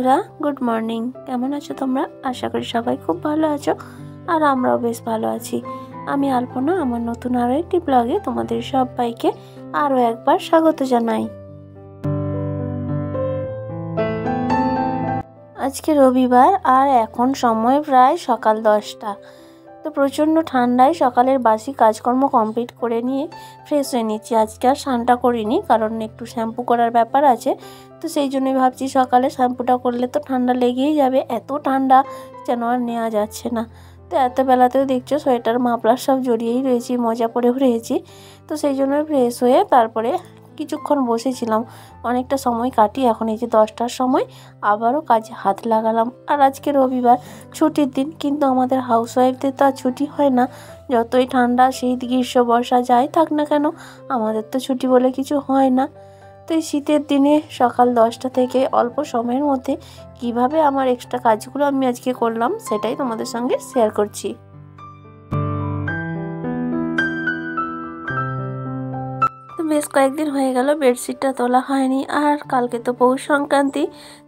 বন্ধুরা, good morning. কেমন আছো তোমরা? আশা করি সবাই খুব ভালো আছো, আর আমরাও বেশ ভালো আছি। আমি আলপনা, আমার নতুন আরও একটি ব্লগে তোমাদের সবাইকে আরও একবার স্বাগত জানাই। আজকে রবিবার, আর এখন সময় প্রায় সকাল 10টা। তো প্রচণ্ড ঠান্ডায় সকালের বাসি কাজকর্ম কমপ্লিট করে নিয়ে ফ্রেশ হয়ে নিচ্ছি। আজকে আর স্নানটা করিনি, কারণ একটু শ্যাম্পু করার ব্যাপার আছে। তো সেই জন্যই ভাবছি সকালে শ্যাম্পুটা করলে তো ঠান্ডা লেগেই যাবে, এত ঠান্ডা যেন আর নেওয়া যাচ্ছে না। তো এত বেলাতেও দেখছো সোয়েটার মাফলার সব জড়িয়েই রয়েছি, মজা পরেও রয়েছি। তো সেই জন্য ফ্রেশ হয়ে তারপরে কিছুক্ষণ বসেছিলাম, অনেকটা সময় কাটিয়ে এখন এই যে 10টার সময় আবারও কাজে হাত লাগালাম। আর আজকে রবিবার, ছুটির দিন, কিন্তু আমাদের হাউসওয়াইফদের তো আর ছুটি হয় না। যতই ঠান্ডা, শীত, গ্রীষ্ম, বর্ষা যাই থাক না কেন, আমাদের তো ছুটি বলে কিছু হয় না। তো এই শীতের দিনে সকাল 10টা থেকে অল্প সময়ের মধ্যে কিভাবে আমার এক্সট্রা কাজগুলো আমি আজকে করলাম, সেটাই তোমাদের সঙ্গে শেয়ার করছি। বেশ কয়েকদিন হয়ে গেল বেডশিটটা তোলা হয়নি। আর কালকে তো পৌষ সংক্রান্তি,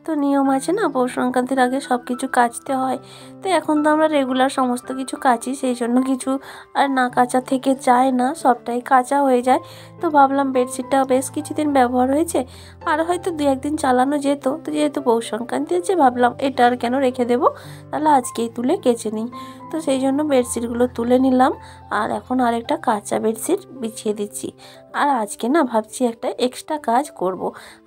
তো নিয়ম আছে না, পৌষ সংক্রান্তির আগে সব কিছু কাচতে হয়। তো এখন তো আমরা রেগুলার সমস্ত কিছু কাচি, সেই জন্য কিছু আর না কাচা থেকে যায় না, সবটাই কাচা হয়ে যায়। তো ভাবলাম বেডশিটটা বেশ কিছুদিন ব্যবহার হয়েছে, আর হয়তো 2-1 দিন চালানো যেত। তো যেহেতু পৌষ সংক্রান্তি আছে, ভাবলাম এটা আর কেন রেখে দেবো, তাহলে আজকেই তুলে কেচে নিই। তো সেই জন্য বেডশিটগুলো তুলে নিলাম, আর এখন আরেকটা কাঁচা বেডশিট বিছিয়ে দিচ্ছি। আর আজকে না ভাবছি একটা এক্সট্রা কাজ করব।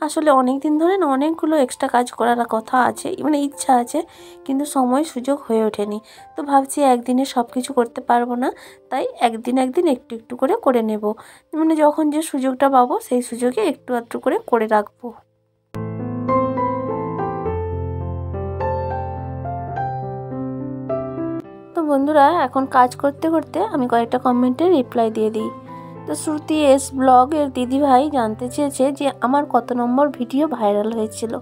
আসলে অনেক দিন ধরে না অনেকগুলো এক্সট্রা কাজ করার কথা আছে, মানে ইচ্ছা আছে, কিন্তু সময় সুযোগ হয়ে ওঠেনি। তো ভাবছি একদিনে সব কিছু করতে পারবো না, তাই একদিন একটু একটু করে নেব। মানে যখন যে সুযোগটা পাবো সেই সুযোগে একটু একটু করে রাখবো। তো বন্ধুরা, এখন কাজ করতে করতে আমি কয়েকটা কমেন্টে রিপ্লাই দিয়ে দিই। তো শ্রুতি এস ব্লগের দিদিভাই জানতে চেয়েছে যে আমার কত নম্বর ভিডিও ভাইরাল হয়েছিল।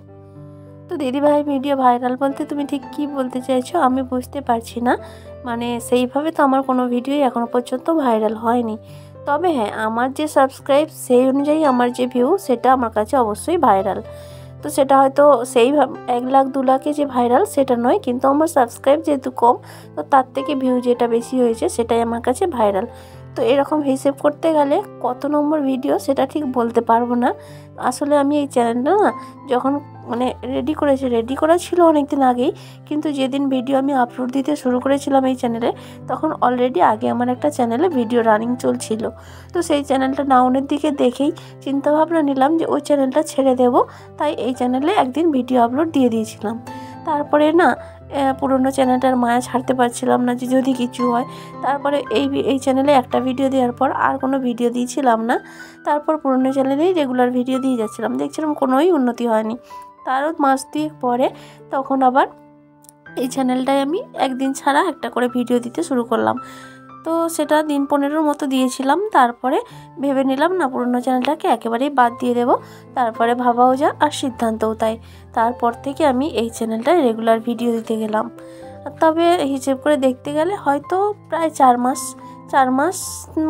তো দিদিভাই, ভিডিও ভাইরাল বলতে তুমি ঠিক কী বলতে চাইছো আমি বুঝতে পারছি না। মানে সেইভাবে তো আমার কোনো ভিডিওই এখনও পর্যন্ত ভাইরাল হয়নি। তবে হ্যাঁ, আমার যে সাবস্ক্রাইব সেই অনুযায়ী আমার যে ভিউ, সেটা আমার কাছে অবশ্যই ভাইরাল। তো সেটা হয়তো সেই 1 লাখ 2 লাখে যে ভাইরাল সেটা নয়, কিন্তু আমার সাবস্ক্রাইব যেহেতু কম, তো তার থেকে ভিউ যেটা বেশি হয়েছে সেটাই আমার কাছে ভাইরাল। তো এরকম হিসেব করতে গেলে কত নম্বর ভিডিও সেটা ঠিক বলতে পারবো না। আসলে আমি এই চ্যানেলটা না যখন মানে রেডি করা ছিল অনেক দিন আগেই, কিন্তু যেদিন ভিডিও আমি আপলোড দিতে শুরু করেছিলাম এই চ্যানেলে, তখন অলরেডি আগে আমার একটা চ্যানেলে ভিডিও রানিং চলছিল। তো সেই চ্যানেলটা ডাউনের দিকে দেখেই চিন্তাভাবনা নিলাম যে ওই চ্যানেলটা ছেড়ে দেব, তাই এই চ্যানেলে একদিন ভিডিও আপলোড দিয়ে দিয়েছিলাম। তারপরে না পুরনো চ্যানেলটার মায়া ছাড়তে পারছিলাম না যে যদি কিছু হয়। তারপরে এই চ্যানেলে একটা ভিডিও দেওয়ার পর আর কোনো ভিডিও দিয়েছিলাম না। তারপর পুরনো চ্যানেলেই রেগুলার ভিডিও দিয়ে যাচ্ছিলাম, দেখছিলাম কোনোই উন্নতি হয়নি। তারও মাস 2 পরে তখন আবার এই চ্যানেলটায় আমি একদিন ছাড়া একটা করে ভিডিও দিতে শুরু করলাম। তো সেটা দিন 15 মতো দিয়েছিলাম। তারপরে ভেবে নিলাম না, পুরনো চ্যানেলটাকে একেবারেই বাদ দিয়ে দেবো। তারপরে ভাবাও যা আর সিদ্ধান্তও তাই। তারপর থেকে আমি এই চ্যানেলটায় রেগুলার ভিডিও দিতে গেলাম। তবে হিসেব করে দেখতে গেলে হয়তো প্রায় 4 মাস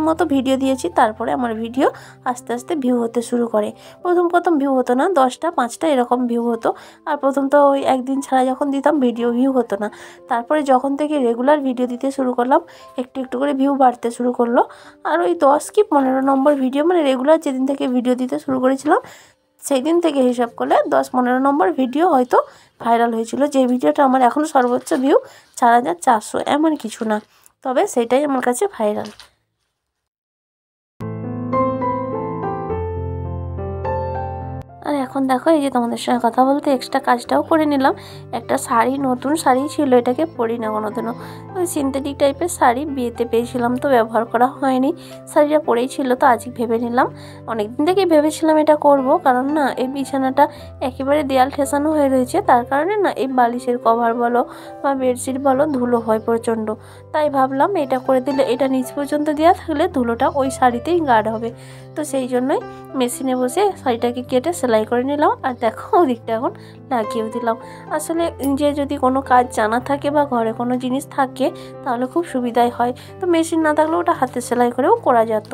মতো ভিডিও দিয়েছি। তারপরে আমার ভিডিও আস্তে আস্তে ভিউ হতে শুরু করে। প্রথম ভিউ হতো না, 10টা 5টা এরকম ভিউ হতো। আর প্রথম তো ওই একদিন ছাড়া যখন দিতাম ভিউ হতো না। তারপরে যখন থেকে রেগুলার ভিডিও দিতে শুরু করলাম, একটু করে ভিউ বাড়তে শুরু করলো। আর ওই 10 কি 15 নম্বর ভিডিও, মানে রেগুলার যেদিন থেকে ভিডিও দিতে শুরু করেছিলাম সেই দিন থেকে হিসাব করলে 10-15 নম্বর ভিডিও হয়তো ভাইরাল হয়েছিল। যে ভিডিওটা আমার এখনও সর্বোচ্চ ভিউ 4400, এমন কিছু না, তবে সেটাই আমার কাছে ভাইরাল। আর এখন দেখো, এই যে তোমাদের সঙ্গে কথা বলতে এক্সট্রা কাজটাও করে নিলাম। একটা শাড়ি, নতুন শাড়ি ছিল, এটাকে পরি না কোনোদিনও। ওই সিনথেটিক টাইপের শাড়ি বিয়েতে পেয়েছিলাম, তো ব্যবহার করা হয়নি। শাড়িটা পরেই ছিল, তো আজকে ভেবে নিলাম, অনেকদিন থেকেই ভেবেছিলাম এটা করব। কারণ না এই বিছানাটা একেবারে দেয়াল ঠেসানো হয়ে রয়েছে, তার কারণে না এই বালিশের কভার বলো বা বেডশিট বলো ধুলো হয় প্রচণ্ড। তাই ভাবলাম এটা করে দিলে, এটা নিচ পর্যন্ত দেওয়া থাকলে ধুলোটা ওই শাড়িতেই গার্ড হবে। তো সেই জন্যই মেশিনে বসে শাড়িটাকে কেটে সেলাই করে নিলাম। আর দেখো ওদিকটা এখন লাগিয়েও দিলাম। আসলে যে যদি কোনো কাজ জানা থাকে বা ঘরে কোনো জিনিস থাকে তাহলে খুব সুবিধাই হয়। তো মেশিন না থাকলে ওটা হাতে সেলাই করেও করা যেত।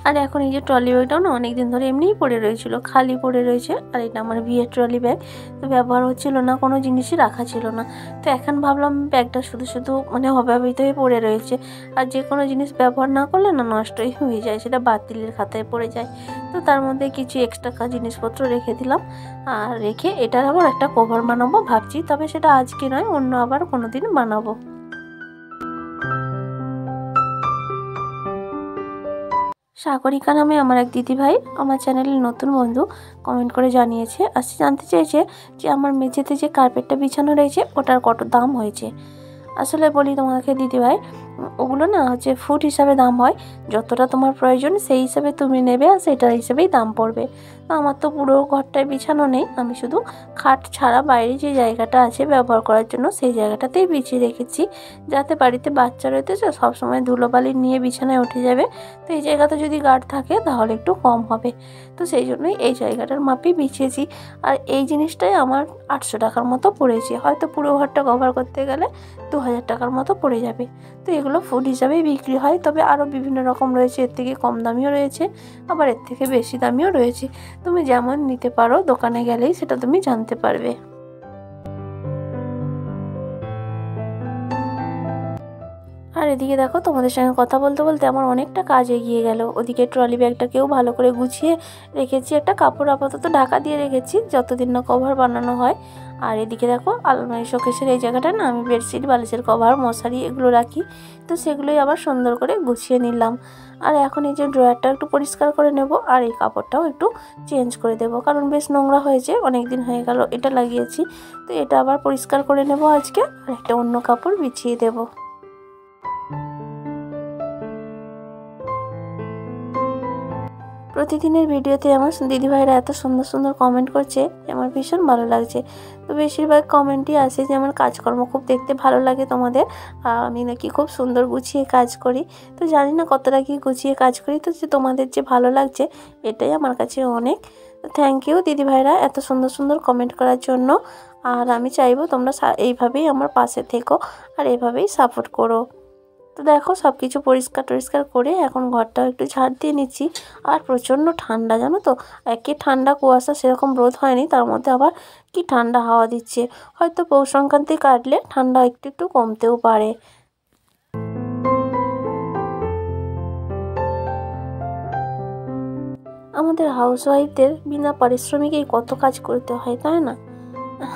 আর এখন এই যে ট্রলি ব্যাগটাও না অনেক দিন ধরে এমনিই পড়ে রয়েছিল, খালি পড়ে রয়েছে। আর এটা আমার বিয়ের ট্রলি ব্যাগ, তো ব্যবহার হচ্ছিল না, কোনো জিনিসই রাখা ছিল না। তো এখন ভাবলাম ব্যাগটা শুধু শুধু মানে অব্যবহৃত হয়ে পড়ে রয়েছে, আর যে কোনো জিনিস ব্যবহার না করলে না নষ্টই হয়ে যায়, সেটা বাতিলের খাতায় পড়ে যায়। তো তার মধ্যে কিছু এক্সট্রা জিনিসপত্র রেখে দিলাম, আর রেখে এটার আবার একটা কভার বানাবো ভাবছি, তবে সেটা আজকে নয়, অন্য আবার কোনো দিন বানাবো। সাগরিকা নামে আমার এক দিদিভাই, আমার চ্যানেলের নতুন বন্ধু, কমেন্ট করে জানিয়েছে, আর সে জানতে চেয়েছে যে আমার মেঝেতে যে কার্পেটটা বিছানো রয়েছে ওটার কত দাম হয়েছে। আসলে বলি তোমাকে দিদিভাই, ওগুলো না হচ্ছে ফুট হিসাবে দাম হয়, যতটা তোমার প্রয়োজন সেই হিসাবে তুমি নেবে, আর সেটার হিসেবেই দাম পড়বে। তো আমার তো পুরো ঘরটায় বিছানো নেই, আমি শুধু খাট ছাড়া বাইরে যে জায়গাটা আছে ব্যবহার করার জন্য সেই জায়গাটাতেই বিছিয়ে রেখেছি, যাতে বাড়িতে বাচ্চা রয়েছে সবসময় ধুলোবালি নিয়ে বিছানায় উঠে যাবে, তো এই জায়গাতে যদি গার্ড থাকে তাহলে একটু কম হবে। তো সেই জন্যই এই জায়গাটার মাপেই বিছিয়েছি। আর এই জিনিসটাই আমার 800 টাকার মতো পড়েছে, হয়তো পুরো ঘরটা কভার করতে গেলে 2000 টাকার মতো পড়ে যাবে। তো এগুলো ফুড হিসাবেই বিক্রি হয়, তবে আরও বিভিন্ন রকম রয়েছে, এর থেকে কম দামিও রয়েছে, আবার এর থেকে বেশি দামিও রয়েছে। তুমি যেমন নিতে পারো দোকানে গেলেই সেটা তুমি জানতে পারবে। আর এদিকে দেখো, তোমাদের সঙ্গে কথা বলতে বলতে আমার অনেকটা কাজ এগিয়ে গেল। ওদিকে ট্রলি ব্যাগটাকেও ভালো করে গুছিয়ে রেখেছি, একটা কাপড় আপাতত ঢাকা দিয়ে রেখেছি যতদিন না কভার বানানো হয়। আর এদিকে দেখো, আলমারি শোকেসের এই জায়গাটা না আমি বেডশিট, বালিশের কভার, মশারি এগুলো রাখি, তো সেগুলোই আবার সুন্দর করে গুছিয়ে নিলাম। আর এখন এই যে ড্রয়ারটা একটু পরিষ্কার করে নেব, আর এই কাপড়টাও একটু চেঞ্জ করে দেব, কারণ বেশ নোংরা হয়েছে, অনেক দিন হয়ে গেল এটা লাগিয়েছি। তো এটা আবার পরিষ্কার করে নেব আজকে, আর একটা অন্য কাপড় বিছিয়ে দেবো। প্রতিদিনের ভিডিওতে আমার দিদিভাইরা এত সুন্দর সুন্দর কমেন্ট করছে, আমার ভীষণ ভালো লাগছে। তো বেশিরভাগ কমেন্টই আসে যে আমার কাজকর্ম খুব দেখতে ভালো লাগে তোমাদের, আমি নাকি খুব সুন্দর গুছিয়ে কাজ করি। তো জানি না কতটা কি গুছিয়ে কাজ করি, তো যে তোমাদের যে ভালো লাগছে এটাই আমার কাছে অনেক। থ্যাংক ইউ দিদিভাইরা এত সুন্দর সুন্দর কমেন্ট করার জন্য। আর আমি চাইবো তোমরা এইভাবেই আমার পাশে থেকো, আর এইভাবেই সাপোর্ট করো। তো দেখো, সব কিছু পরিষ্কার টরিষ্কার করে এখন ঘরটাও একটু ঝাড় দিয়ে নিচ্ছি। আর প্রচণ্ড ঠান্ডা, জানো তো, একে ঠান্ডা কুয়াশা সেরকম রোদ হয়নি, তার মধ্যে আবার কি ঠান্ডা হাওয়া দিচ্ছে। হয়তো পৌষ সংক্রান্তি কাটলে ঠান্ডা একটু একটু কমতেও পারে। আমাদের হাউসওয়াইফদের বিনা পারিশ্রমিকেই কত কাজ করতে হয়, তাই না?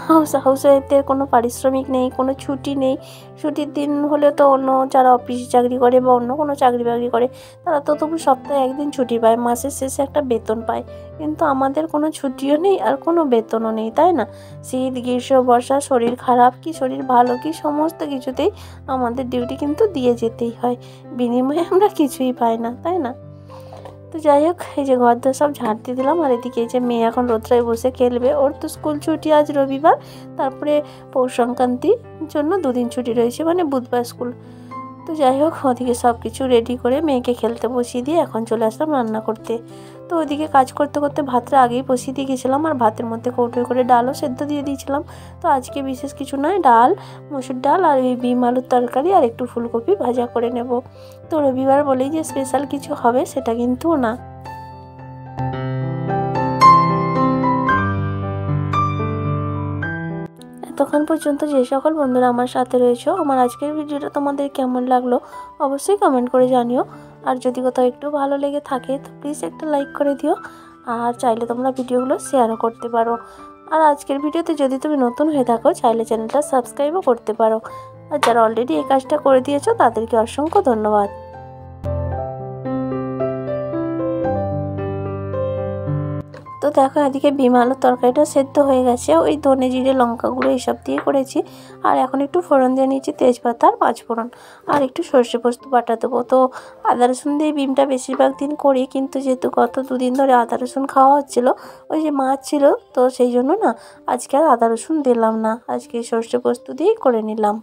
হাউসওয়াইফদের কোনো পারিশ্রমিক নেই, কোনো ছুটি নেই। ছুটির দিন হলে তো অন্য যারা অফিস চাকরি করে বা অন্য কোনো চাকরি বাকরি করে তারা তো তবু সপ্তাহে একদিন ছুটি পায়, মাসের শেষে একটা বেতন পায়। কিন্তু আমাদের কোনো ছুটিও নেই আর কোনো বেতনও নেই, তাই না? শীত, গ্রীষ্ম, বর্ষা, শরীর খারাপ কি শরীর ভালো কি সমস্ত কিছুতেই আমাদের ডিউটি কিন্তু দিয়ে যেতেই হয়, বিনিময়ে আমরা কিছুই পাই না, তাই না? তো যাই হোক, এই যে ঘরদোর সব ঝাড় দিয়ে দিলাম। আর এদিকে এই যে মেয়ে এখন রোদ্রায় বসে খেলবে, ওর তো স্কুল ছুটি আজ রবিবার, তারপরে পৌষ সংক্রান্তির জন্য 2 দিন ছুটি রয়েছে, মানে বুধবার স্কুল। তো যাই হোক, ওদিকে সব কিছু রেডি করে মেয়েকে খেলতে বসিয়ে দিয়ে এখন চলে আসলাম রান্না করতে। তো ওইদিকে কাজ করতে করতে ভাতটা আগেই বসিয়ে দিয়ে গেছিলাম, আর ভাতের মধ্যে কৌটোয় করে ডালও সেদ্ধ দিয়ে দিয়েছিলাম। তো আজকে বিশেষ কিছু নয়, ডাল, মসুর ডাল আর এই বিম আলুর তরকারি আর একটু ফুলকপি ভাজা করে নেব। তো রবিবার বলেই যে স্পেশাল কিছু হবে সেটা কিন্তু না। এতক্ষণ পর্যন্ত যে সকল বন্ধুরা আমার সাথে রয়েছে, আমার আজকের ভিডিওটা তোমাদের কেমন লাগলো অবশ্যই কমেন্ট করে জানিও। আর যদি কোথাও একটু ভালো লেগে থাকে তো প্লিজ একটা লাইক করে দিও, আর চাইলে তোমরা ভিডিওগুলো শেয়ারও করতে পারো। আর আজকের ভিডিওতে যদি তুমি নতুন হয়ে থাকো চাইলে চ্যানেলটা সাবস্ক্রাইবও করতে পারো, আর যারা অলরেডি এই কাজটা করে দিয়েছো তাদেরকে অসংখ্য ধন্যবাদ। তো দেখো, এদিকে বিম আলুর তরকারিটা সেদ্ধ হয়ে গেছে, ওই ধনে জিরে লঙ্কা গুঁড়ো এইসব দিয়ে করেছি। আর এখন একটু ফোড়ন দিয়ে নিয়েছি, তেজপাতা আর 5 ফোড়ন, আর একটু সর্ষে পোস্ত বাটা দেবো। তো আদা রসুন দিয়ে বিমটা বেশিরভাগ দিন করি, কিন্তু যেহেতু গত 2 দিন ধরে আদা রসুন খাওয়া হচ্ছিলো, ওই যে মাছ ছিল, তো সেই জন্য না আজকে আর আদা রসুন দিলাম না, আজকে সর্ষে পোস্ত দিয়েই করে নিলাম।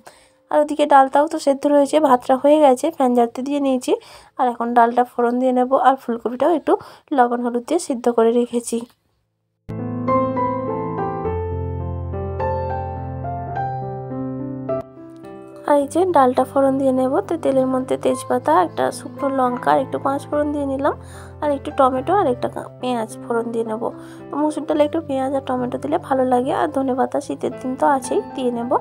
আর ওদিকে ডালটাও তো সেদ্ধ রয়েছে, ভাতটা হয়ে গেছে, ফ্যান ঝাড়তে দিয়ে নিয়েছি। আর এখন ডালটা ফোড়ন দিয়ে নেব, আর ফুলকপিটাও একটু লবণ হলুদ দিয়ে সিদ্ধ করে রেখেছি। আর এই যে ডালটা ফোড়ন দিয়ে নেব। তো তেলের মধ্যে তেজপাতা, একটা শুকনো লঙ্কা আর একটু 5 ফোড়ন দিয়ে নিলাম, আর একটু টমেটো আর একটা পেঁয়াজ ফোড়ন দিয়ে নেব। তো মুসুর ডালে একটু পেঁয়াজ আর টমেটো দিলে ভালো লাগে, আর ধনেপাতা শীতের দিন তো আছেই, দিয়ে নেব।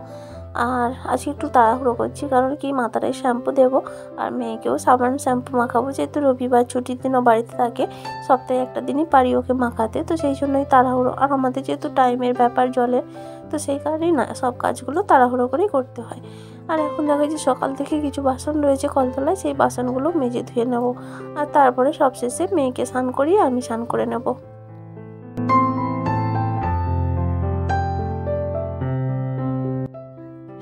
আর আজকে একটু তাড়াহুড়ো করছি, কারণ কি মাথাটায় শ্যাম্পু দেবো আর মেয়েকেও সাবান শ্যাম্পু মাখাবো, যেহেতু রবিবার ছুটির দিনও বাড়িতে থাকে, সপ্তাহে একটা দিনই পারি ওকে মাখাতে, তো সেই জন্যই তাড়াহুড়ো। আর আমাদের যেহেতু টাইমের ব্যাপার জলে, তো সেই কারণেই না সব কাজগুলো তাড়াহুড়ো করেই করতে হয়। আর এখন দেখা যায় সকাল থেকে কিছু বাসন রয়েছে কলতলায়, সেই বাসনগুলো মেজে ধুয়ে নেব, আর তারপরে সবশেষে মেয়েকে স্নান করিয়ে আমি স্নান করে নেব।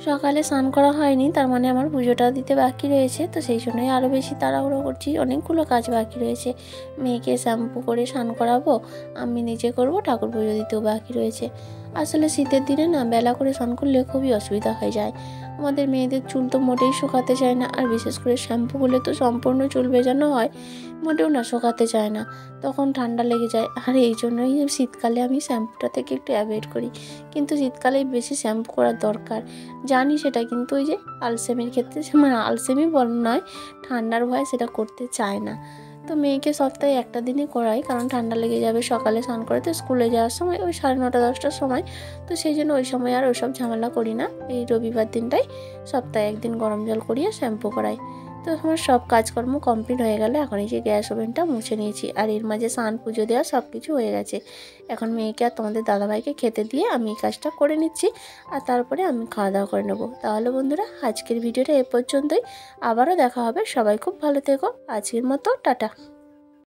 সকালে স্নান করা হয়নি, তার মানে আমার পুজোটা দিতে বাকি রয়েছে, তো সেই জন্যই আরও বেশি তাড়াহুড়ো করছি। অনেকগুলো কাজ বাকি রয়েছে, মেয়েকে শ্যাম্পু করে স্নান করাবো, আমি নিজে করব, ঠাকুর পুজো দিতেও বাকি রয়েছে। আসলে শীতের দিনে না বেলা করে স্নান করলে খুবই অসুবিধা হয়ে যায়। আমাদের মেয়েদের চুল তো মোটেই শুকাতে চায় না, আর বিশেষ করে শ্যাম্পু করলে তো সম্পূর্ণ চুল ভেজানো হয়, মোটেও না শুকাতে চায় না, তখন ঠান্ডা লেগে যায়। আর এই জন্যই শীতকালে আমি শ্যাম্পুটা থেকে একটু অ্যাভয়েড করি, কিন্তু শীতকালেই বেশি শ্যাম্পু করার দরকার জানি সেটা, কিন্তু ওই যে আলসেমির ক্ষেত্রে, মানে আলসেমি বল নয়, ঠান্ডার ভয় সেটা করতে চায় না। তো মেয়েকে সপ্তাহে একটা দিনই করাই, কারণ ঠান্ডা লেগে যাবে, সকালে স্নান করে তো স্কুলে যাওয়ার সময় ওই 9:30 10টার সময়, তো সেই জন্য ওই সময় আর ওইসব ঝামেলা করি না। এই রবিবার দিনটাই সপ্তাহে একদিন গরম জল করিয়ে শ্যাম্পু করাই। তো আমার সব কাজকর্ম কমপ্লিট হয়ে গেলে এখন এই যে গ্যাস ওভেনটা মুছে নিয়েছি, আর এর মাঝে স্নান পুজো দেওয়া সব কিছু হয়ে গেছে। এখন মেয়েকে আর তোমাদের দাদাভাইকে খেতে দিয়ে আমি এই কাজটা করে নিচ্ছি, আর তারপরে আমি খাওয়া দাওয়া করে নেবো। তাহলে বন্ধুরা আজকের ভিডিওটা এ পর্যন্তই, আবারও দেখা হবে। সবাই খুব ভালো থেকো, আজকের মতো টাটা।